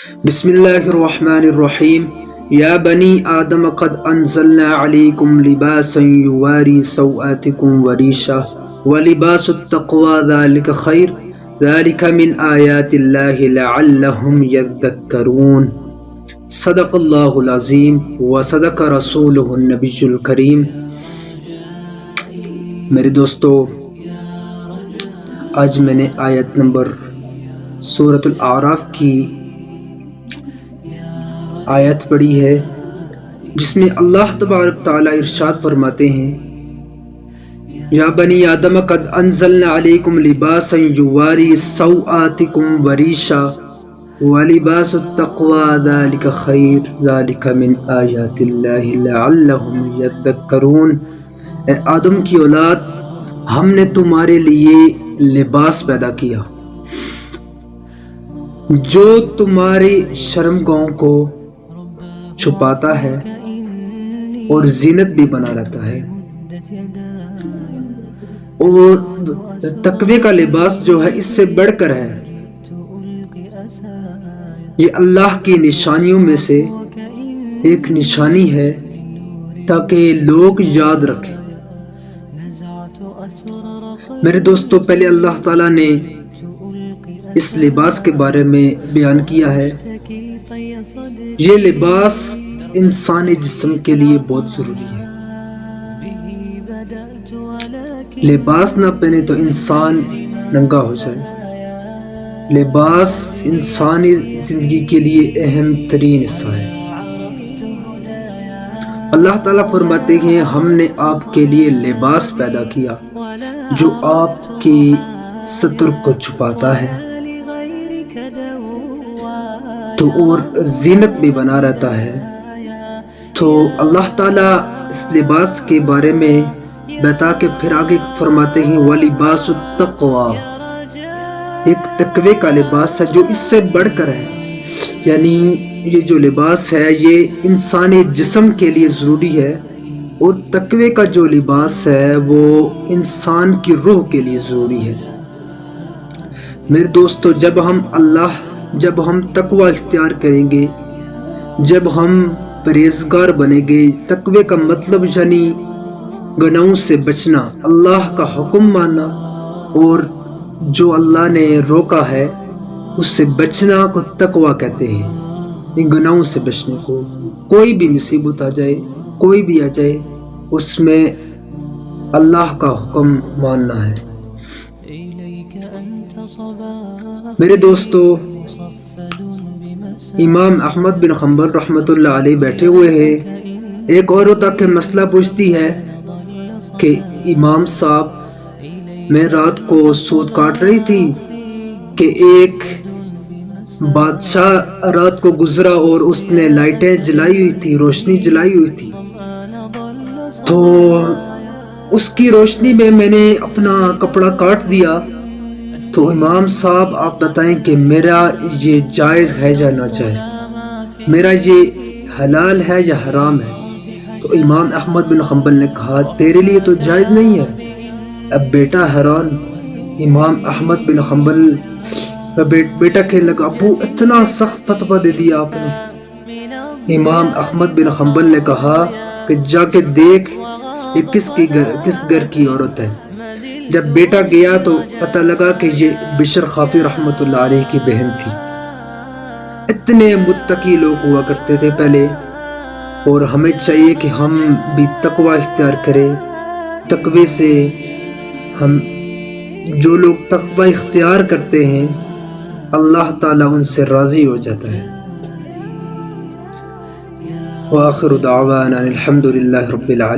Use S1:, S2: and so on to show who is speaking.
S1: بسم اللہ الرحمن الرحیم یا بنی آدم قد انزلنا علیکم لباسا یواری سوآتکم وریشا ولباس التقوی ذلک خیر ذلک من آیات اللہ لعلہم یذکرون۔ صدق اللہ العظیم وصدق رسولہ النبی الکریم۔ میرے دوستو، آج میں نے آیت نمبر سورۃ الاعراف کی آیت پڑھی ہے، جس میں اللہ تبارک تعالی ارشاد فرماتے ہیں، یا بنی آدم قد انزلنا علیکم لباسا یواری سوآتکم وریشا ولباس التقوی ذلک خیر ذلک من آیات اللہ لعلہم یذکرون۔ اے آدم کی اولاد، ہم نے تمہارے لیے لباس پیدا کیا جو تمہاری شرمگاہوں کو چھپاتا ہے اور زینت بھی بنا رہتا ہے، اور تقوی کا لباس جو ہے اس سے بڑھ کر ہے۔ یہ اللہ کی نشانیوں میں سے ایک نشانی ہے تاکہ لوگ یاد رکھیں۔ میرے دوستو، پہلے اللہ تعالیٰ نے اس لباس کے بارے میں بیان کیا ہے۔ یہ لباس انسانی جسم کے لیے بہت ضروری ہے۔ لباس نہ پہنے تو انسان ننگا ہو جائے۔ لباس انسانی زندگی کے لیے اہم ترین حصہ ہے۔ اللہ تعالیٰ فرماتے ہیں، ہم نے آپ کے لیے لباس پیدا کیا جو آپ کی ستر کو چھپاتا ہے تو اور زینت بھی بنا رہتا ہے۔ تو اللہ تعالیٰ اس لباس کے بارے میں بتا کے پھر آگے فرماتے ہیں، وَلِبَاسُ التَّقْوَى، ایک تقوی کا لباس ہے جو اس سے بڑھ کر ہے۔ یعنی یہ جو لباس ہے یہ انسانی جسم کے لیے ضروری ہے، اور تقوی کا جو لباس ہے وہ انسان کی روح کے لیے ضروری ہے۔ میرے دوستو، جب ہم تقوی اختیار کریں گے، جب ہم پرہیزگار بنیں گے، تقوی کا مطلب یعنی گناہوں سے بچنا، اللہ کا حکم ماننا، اور جو اللہ نے روکا ہے اس سے بچنا کو تقوی کہتے ہیں۔ ان گناہوں سے بچنے کو، کوئی بھی مصیبت آ جائے، کوئی بھی آ جائے، اس میں اللہ کا حکم ماننا ہے۔ میرے دوستو، امام احمد بن حنبل رحمۃ اللہ علیہ بیٹھے ہوئے ہیں۔ ایک عورت آ کے مسئلہ پوچھتی ہے کہ امام صاحب، میں رات کو سود کاٹ رہی تھی کہ ایک بادشاہ رات کو گزرا اور اس نے لائٹیں جلائی ہوئی تھی، روشنی جلائی ہوئی تھی، تو اس کی روشنی میں نے اپنا کپڑا کاٹ دیا۔ تو امام صاحب آپ بتائیں کہ میرا یہ جائز ہے یا ناجائز، میرا یہ حلال ہے یا حرام ہے؟ تو امام احمد بن حنبل نے کہا، تیرے لیے تو جائز نہیں ہے۔ اب بیٹا حیران، امام احمد بن حنبل بیٹا کہنے لگا، ابو اتنا سخت فتویٰ دے دیا آپ نے۔ امام احمد بن حنبل نے کہا کہ جا کے دیکھ یہ کس گھر کی عورت ہے۔ جب بیٹا گیا تو پتہ لگا کہ یہ بشر خافی رحمۃ اللہ علیہ کی بہن تھی۔ اتنے متقی لوگ ہوا کرتے تھے پہلے، اور ہمیں چاہیے کہ ہم بھی تقوی اختیار کریں۔ تقوی سے جو لوگ تقوی اختیار کرتے ہیں، اللہ تعالیٰ ان سے راضی ہو جاتا ہے۔ وآخر دعوانا الحمد للہ رب العالمین۔